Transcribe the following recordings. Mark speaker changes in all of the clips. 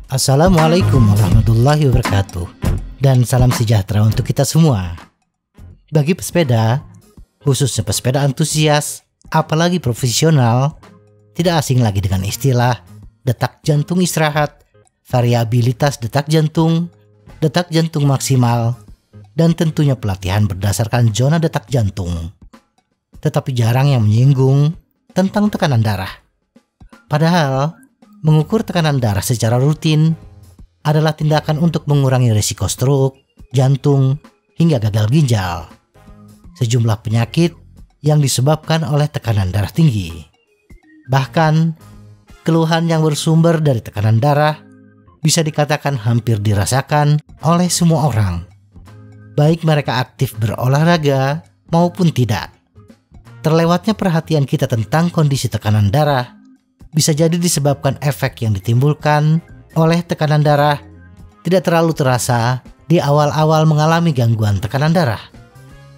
Speaker 1: Assalamualaikum warahmatullahi wabarakatuh, dan salam sejahtera untuk kita semua. Bagi pesepeda, khususnya pesepeda antusias, apalagi profesional, tidak asing lagi dengan istilah detak jantung istirahat, variabilitas detak jantung maksimal, dan tentunya pelatihan berdasarkan zona detak jantung. Tetapi jarang yang menyinggung tentang tekanan darah. Padahal, mengukur tekanan darah secara rutin adalah tindakan untuk mengurangi risiko stroke, jantung, hingga gagal ginjal. Sejumlah penyakit yang disebabkan oleh tekanan darah tinggi. Bahkan, keluhan yang bersumber dari tekanan darah bisa dikatakan hampir dirasakan oleh semua orang, baik mereka aktif berolahraga maupun tidak. Terlewatnya perhatian kita tentang kondisi tekanan darah bisa jadi disebabkan efek yang ditimbulkan oleh tekanan darah tidak terlalu terasa di awal-awal mengalami gangguan tekanan darah,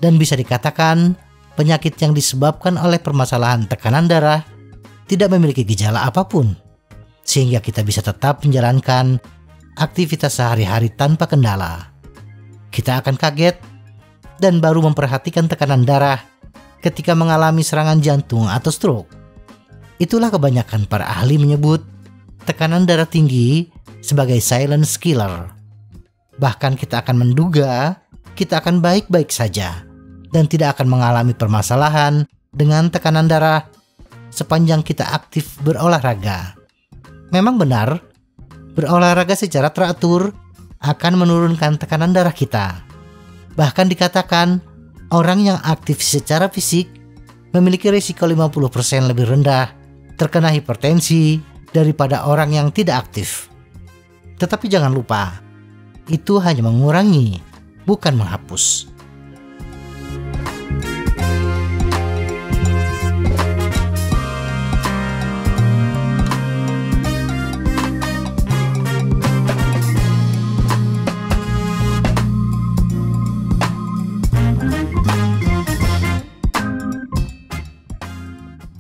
Speaker 1: dan bisa dikatakan penyakit yang disebabkan oleh permasalahan tekanan darah tidak memiliki gejala apapun, sehingga kita bisa tetap menjalankan aktivitas sehari-hari tanpa kendala. Kita akan kaget dan baru memperhatikan tekanan darah ketika mengalami serangan jantung atau stroke. Itulah kebanyakan para ahli menyebut tekanan darah tinggi sebagai silent killer. Bahkan kita akan menduga kita akan baik-baik saja dan tidak akan mengalami permasalahan dengan tekanan darah sepanjang kita aktif berolahraga. Memang benar, berolahraga secara teratur akan menurunkan tekanan darah kita. Bahkan dikatakan orang yang aktif secara fisik memiliki risiko 50% lebih rendah terkena hipertensi daripada orang yang tidak aktif. Tetapi jangan lupa, itu hanya mengurangi, bukan menghapus.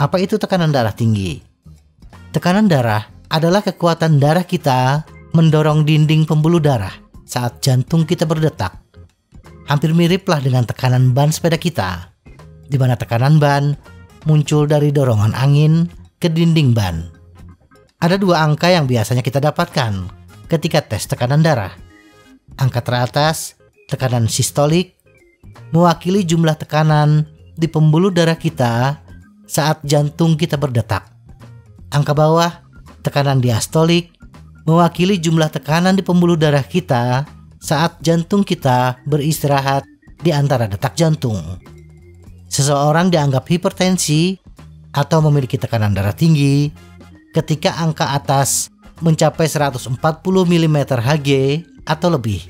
Speaker 1: Apa itu tekanan darah tinggi? Tekanan darah adalah kekuatan darah kita mendorong dinding pembuluh darah saat jantung kita berdetak. Hampir miriplah dengan tekanan ban sepeda kita, di mana tekanan ban muncul dari dorongan angin ke dinding ban. Ada dua angka yang biasanya kita dapatkan ketika tes tekanan darah. Angka teratas, tekanan sistolik, mewakili jumlah tekanan di pembuluh darah kita saat jantung kita berdetak. Angka bawah, tekanan diastolik, mewakili jumlah tekanan di pembuluh darah kita saat jantung kita beristirahat di antara detak jantung. Seseorang dianggap hipertensi atau memiliki tekanan darah tinggi ketika angka atas mencapai 140 mm Hg atau lebih,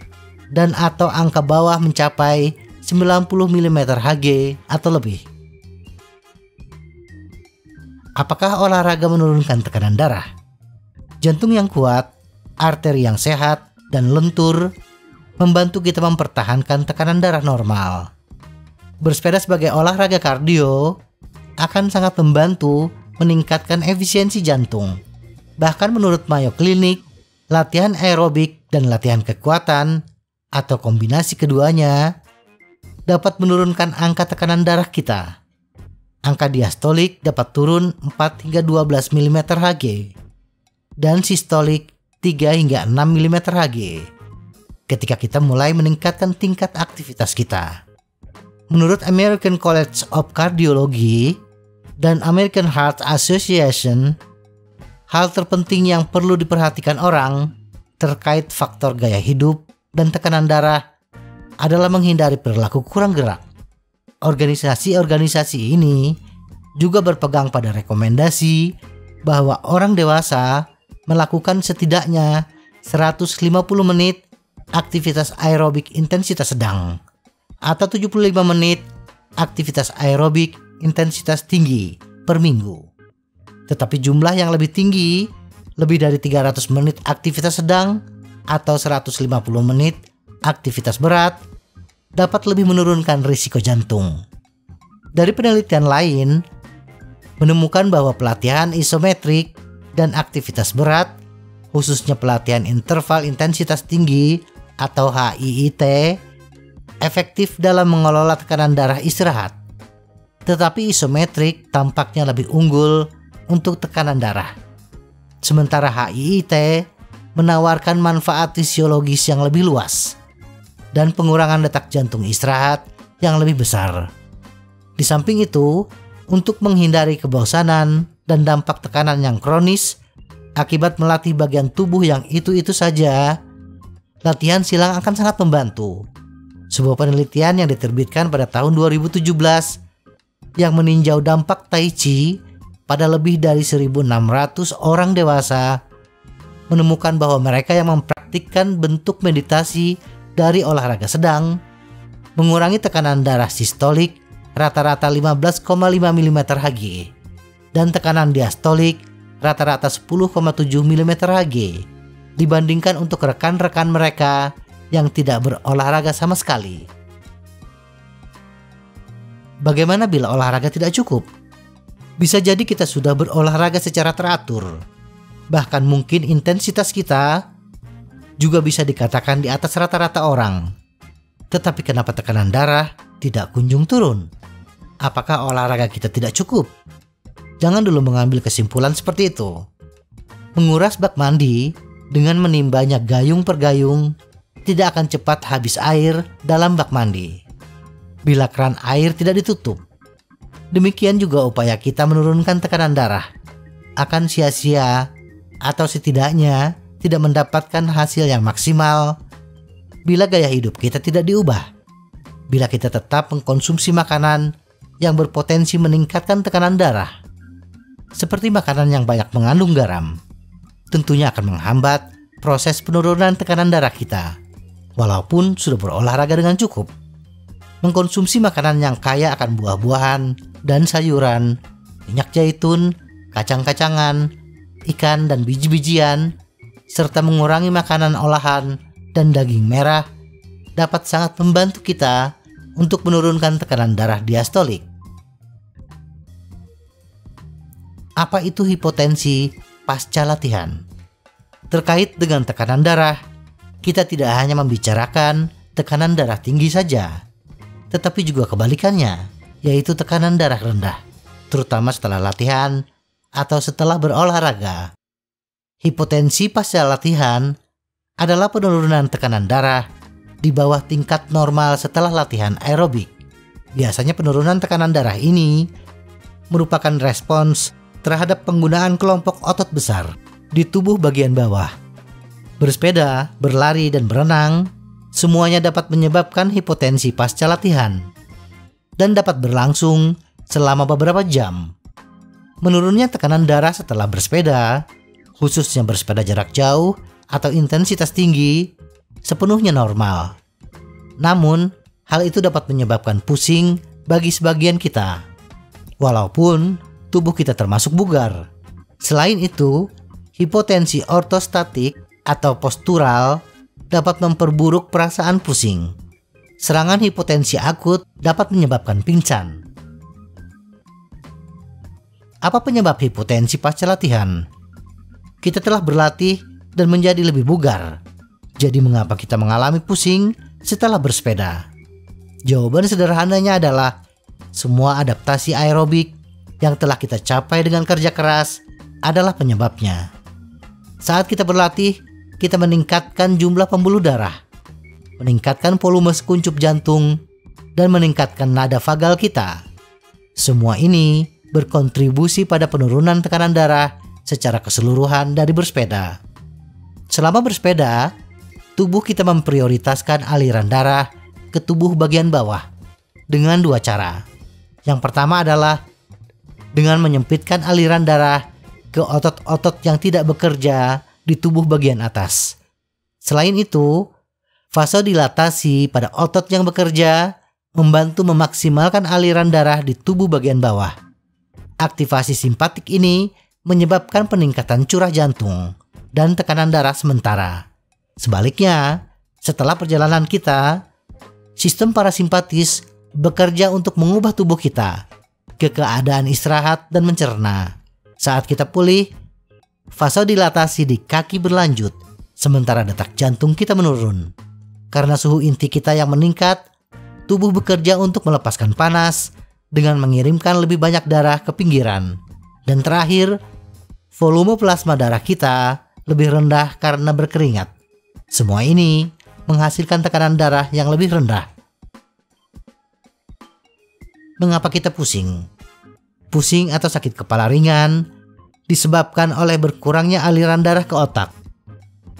Speaker 1: dan atau angka bawah mencapai 90 mm Hg atau lebih. Apakah olahraga menurunkan tekanan darah? Jantung yang kuat, arteri yang sehat, dan lentur membantu kita mempertahankan tekanan darah normal. Bersepeda sebagai olahraga kardio akan sangat membantu meningkatkan efisiensi jantung. Bahkan menurut Mayo Clinic, latihan aerobik dan latihan kekuatan atau kombinasi keduanya dapat menurunkan angka tekanan darah kita. Angka diastolik dapat turun 4 hingga 12 mm Hg dan sistolik 3 hingga 6 mm Hg ketika kita mulai meningkatkan tingkat aktivitas kita. Menurut American College of Cardiology dan American Heart Association, hal terpenting yang perlu diperhatikan orang terkait faktor gaya hidup dan tekanan darah adalah menghindari perilaku kurang gerak. Organisasi-organisasi ini juga berpegang pada rekomendasi bahwa orang dewasa melakukan setidaknya 150 menit aktivitas aerobik intensitas sedang atau 75 menit aktivitas aerobik intensitas tinggi per minggu. Tetapi jumlah yang lebih tinggi, lebih dari 300 menit aktivitas sedang atau 150 menit aktivitas berat, dapat lebih menurunkan risiko jantung. Dari penelitian lain, menemukan bahwa pelatihan isometrik dan aktivitas berat, khususnya pelatihan interval intensitas tinggi atau HIIT, efektif dalam mengelola tekanan darah istirahat. Tetapi isometrik tampaknya lebih unggul untuk tekanan darah. Sementara HIIT menawarkan manfaat fisiologis yang lebih luas dan pengurangan detak jantung istirahat yang lebih besar. Di samping itu, untuk menghindari kebosanan dan dampak tekanan yang kronis akibat melatih bagian tubuh yang itu-itu saja, latihan silang akan sangat membantu. Sebuah penelitian yang diterbitkan pada tahun 2017 yang meninjau dampak Tai Chi pada lebih dari 1.600 orang dewasa menemukan bahwa mereka yang mempraktikkan bentuk meditasi dari olahraga sedang mengurangi tekanan darah sistolik rata-rata 15,5 mm Hg dan tekanan diastolik rata-rata 10,7 mm Hg dibandingkan untuk rekan-rekan mereka yang tidak berolahraga sama sekali. Bagaimana bila olahraga tidak cukup? Bisa jadi kita sudah berolahraga secara teratur. Bahkan mungkin intensitas kita juga bisa dikatakan di atas rata-rata orang. Tetapi kenapa tekanan darah tidak kunjung turun? Apakah olahraga kita tidak cukup? Jangan dulu mengambil kesimpulan seperti itu. Menguras bak mandi dengan menimbanya gayung per gayung tidak akan cepat habis air dalam bak mandi bila keran air tidak ditutup. Demikian juga upaya kita menurunkan tekanan darah akan sia-sia atau setidaknya tidak mendapatkan hasil yang maksimal bila gaya hidup kita tidak diubah. Bila kita tetap mengkonsumsi makanan yang berpotensi meningkatkan tekanan darah, seperti makanan yang banyak mengandung garam, tentunya akan menghambat proses penurunan tekanan darah kita, walaupun sudah berolahraga dengan cukup. Mengkonsumsi makanan yang kaya akan buah-buahan dan sayuran, minyak zaitun, kacang-kacangan, ikan dan biji-bijian, serta mengurangi makanan olahan dan daging merah dapat sangat membantu kita untuk menurunkan tekanan darah diastolik. Apa itu hipotensi pasca latihan? Terkait dengan tekanan darah, kita tidak hanya membicarakan tekanan darah tinggi saja, tetapi juga kebalikannya, yaitu tekanan darah rendah, terutama setelah latihan atau setelah berolahraga. Hipotensi pasca latihan adalah penurunan tekanan darah di bawah tingkat normal setelah latihan aerobik. Biasanya penurunan tekanan darah ini merupakan respons terhadap penggunaan kelompok otot besar di tubuh bagian bawah. Bersepeda, berlari, dan berenang semuanya dapat menyebabkan hipotensi pasca latihan dan dapat berlangsung selama beberapa jam. Menurunnya tekanan darah setelah bersepeda, khususnya bersepeda jarak jauh atau intensitas tinggi, sepenuhnya normal. Namun, hal itu dapat menyebabkan pusing bagi sebagian kita, walaupun tubuh kita termasuk bugar. Selain itu, hipotensi ortostatik atau postural dapat memperburuk perasaan pusing. Serangan hipotensi akut dapat menyebabkan pingsan. Apa penyebab hipotensi pasca latihan? Kita telah berlatih dan menjadi lebih bugar. Jadi mengapa kita mengalami pusing setelah bersepeda? Jawaban sederhananya adalah semua adaptasi aerobik yang telah kita capai dengan kerja keras adalah penyebabnya. Saat kita berlatih, kita meningkatkan jumlah pembuluh darah, meningkatkan volume sekuncup jantung, dan meningkatkan nada vagal kita. Semua ini berkontribusi pada penurunan tekanan darah secara keseluruhan dari bersepeda. Selama bersepeda, tubuh kita memprioritaskan aliran darah ke tubuh bagian bawah dengan dua cara. Yang pertama adalah dengan menyempitkan aliran darah ke otot-otot yang tidak bekerja di tubuh bagian atas. Selain itu, vasodilatasi pada otot yang bekerja membantu memaksimalkan aliran darah di tubuh bagian bawah. Aktivasi simpatik ini menyebabkan peningkatan curah jantung dan tekanan darah sementara. Sebaliknya, setelah perjalanan kita, sistem parasimpatis bekerja untuk mengubah tubuh kita ke keadaan istirahat dan mencerna. Saat kita pulih, vasodilatasi di kaki berlanjut, sementara detak jantung kita menurun. Karena suhu inti kita yang meningkat, tubuh bekerja untuk melepaskan panas dengan mengirimkan lebih banyak darah ke pinggiran. Dan terakhir, volume plasma darah kita lebih rendah karena berkeringat. Semua ini menghasilkan tekanan darah yang lebih rendah. Mengapa kita pusing? Pusing atau sakit kepala ringan disebabkan oleh berkurangnya aliran darah ke otak.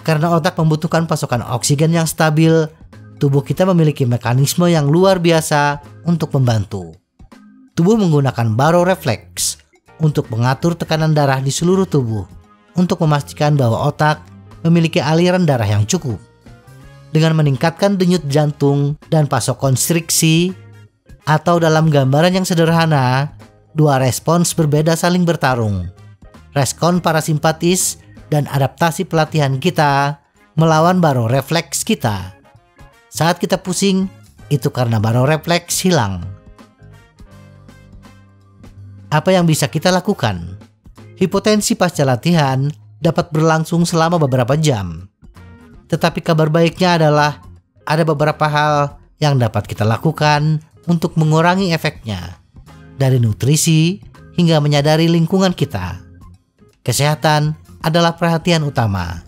Speaker 1: Karena otak membutuhkan pasokan oksigen yang stabil, tubuh kita memiliki mekanisme yang luar biasa untuk membantu. Tubuh menggunakan barorefleks untuk mengatur tekanan darah di seluruh tubuh untuk memastikan bahwa otak memiliki aliran darah yang cukup. Dengan meningkatkan denyut jantung dan vasokonstriksi, atau dalam gambaran yang sederhana, dua respons berbeda saling bertarung. Respon parasimpatis dan adaptasi pelatihan kita melawan barorefleks kita. Saat kita pusing, itu karena barorefleks hilang. Apa yang bisa kita lakukan? Hipotensi pasca latihan dapat berlangsung selama beberapa jam. Tetapi kabar baiknya adalah ada beberapa hal yang dapat kita lakukan untuk mengurangi efeknya. Dari nutrisi hingga menyadari lingkungan kita. Kesehatan adalah perhatian utama.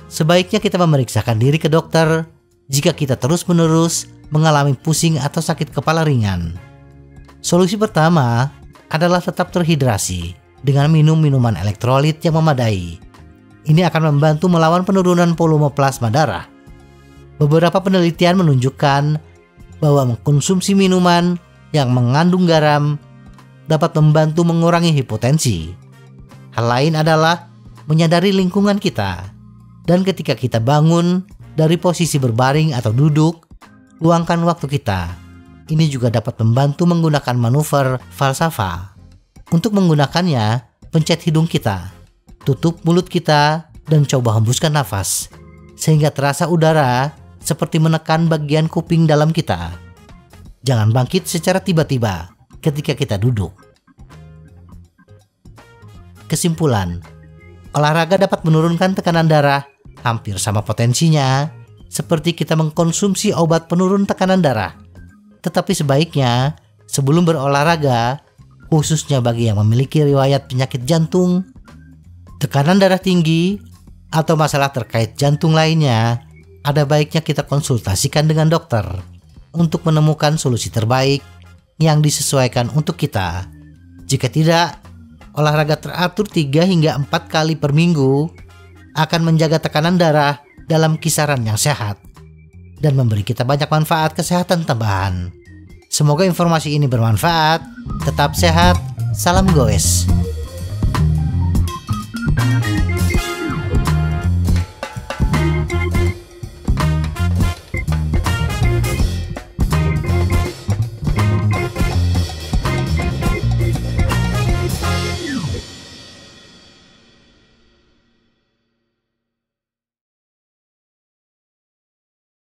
Speaker 1: Sebaiknya kita memeriksakan diri ke dokter jika kita terus-menerus mengalami pusing atau sakit kepala ringan. Solusi pertama adalah tetap terhidrasi dengan minum minuman elektrolit yang memadai. Ini akan membantu melawan penurunan volume plasma darah. Beberapa penelitian menunjukkan bahwa mengkonsumsi minuman yang mengandung garam dapat membantu mengurangi hipotensi. Hal lain adalah menyadari lingkungan kita, dan ketika kita bangun dari posisi berbaring atau duduk, luangkan waktu kita. Ini juga dapat membantu menggunakan manuver falsafah. Untuk menggunakannya, pencet hidung kita, tutup mulut kita, dan coba hembuskan nafas, sehingga terasa udara seperti menekan bagian kuping dalam kita. Jangan bangkit secara tiba-tiba ketika kita duduk. Kesimpulan, olahraga dapat menurunkan tekanan darah hampir sama potensinya seperti kita mengkonsumsi obat penurun tekanan darah. Tetapi sebaiknya sebelum berolahraga, khususnya bagi yang memiliki riwayat penyakit jantung, tekanan darah tinggi, atau masalah terkait jantung lainnya, ada baiknya kita konsultasikan dengan dokter untuk menemukan solusi terbaik yang disesuaikan untuk kita. Jika tidak, olahraga teratur 3 hingga 4 kali per minggu akan menjaga tekanan darah dalam kisaran yang sehat dan memberi kita banyak manfaat kesehatan tambahan. Semoga informasi ini bermanfaat. Tetap sehat, salam goes.